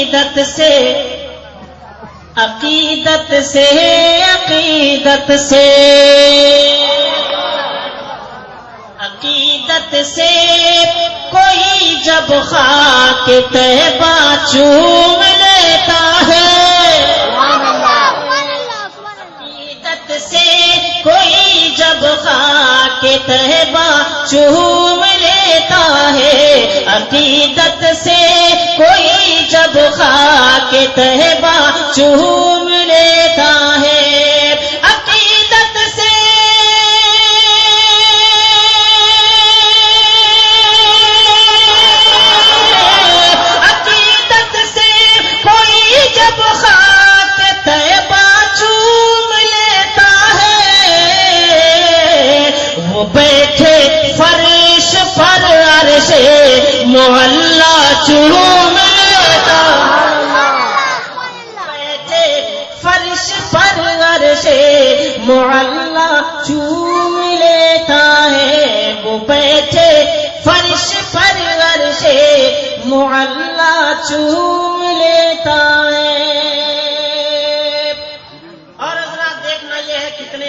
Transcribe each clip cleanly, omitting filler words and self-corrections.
عقیدت سے عقیدت سے عقیدت سے عقیدت سے کوئی جب خاک طیبہ چوم لیتا ہے، عقیدت سے کوئی جب خاک طیبہ چوم لیتا ہے، عقیدت سے کوئی جب خاک طیبہ چوم لیتا ہے، عقیدت سے کوئی جب خاک طیبہ چوم لیتا ہے، وہ بیٹھے فرش پر عرش معلا چوم لیتا ہے، بیٹھے فرش پر عرش معلا چوم لیتا ہے، وہ بیٹھے فرش پر عرش معلا چوم لیتا ہے۔ اور حضرات دیکھنا یہ ہے کتنے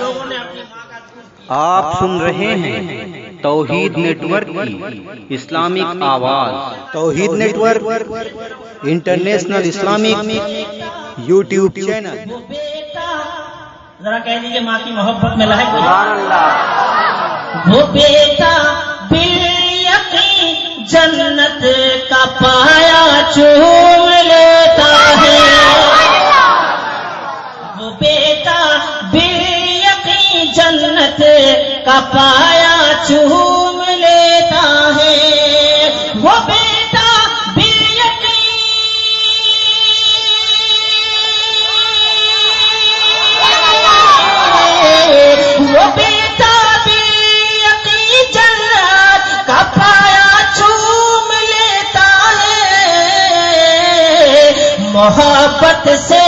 لوگوں نے اپنی ماں کا دودھ پیا۔ آپ سن رہے ہیں توحید نیٹ ورک کی Islamic Awaz, Tauheed network international Islamic YouTube channel. وہ بیٹا ذرا کہہ دیجیے ماں کی محبت میں لاحق ہو جائے۔ وہ بیٹا بالیقین جنت کا پایا چوم لیتا ہے، وہ بیٹا بالیقین جنت کا پایا چوم لیتا ہے، وہ بیٹا وہ بیٹا بالیقین جنت کا پایا چوم لیتا ہے، محبت سے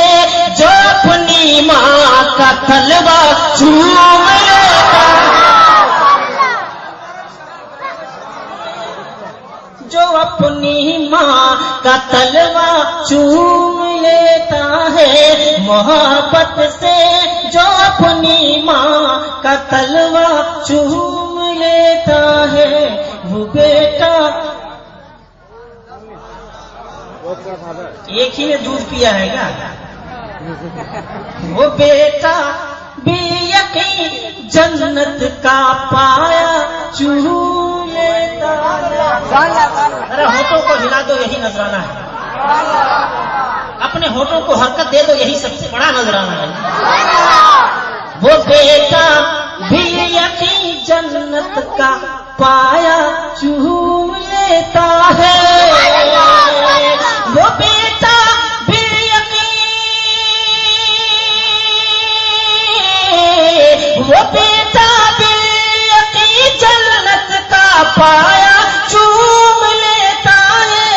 جو اپنی ماں کا طلبہ چوم لیتا ہے، جو اپنی ماں کا طلبہ چوم لیتا ہے، محبت سے جو اپنی ماں کا طلبہ چوم لیتا ہے، وہ بیٹا ایک ہی نے دودھ پیا ہے کیا؟ وہ بیٹا بالیقین جنت کا پایا چوم لیتا ہے۔ ذرا ہونٹوں کو ہلا دو، یہی نذرانہ ہے، اپنے ہونٹوں کو حرکت دے دو، یہی سب سے بڑا نذرانہ ہے۔ وہ بیٹا بالیقین جنت کا پایا چوم لیتا ہے، وہ بیٹا وہ بیٹا بالیقین جنت کا پایا چوم لیتا ہے،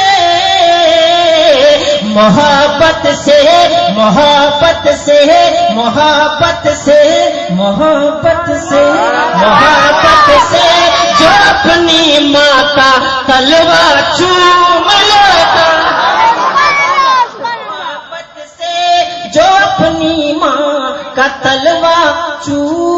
محبت سے محبت سے محبت سے محبت سے محبت سے جو اپنی ماں کا طلبہ چوم لیتا ہے، محبت سے جو اپنی ماں کا طلبہ چوم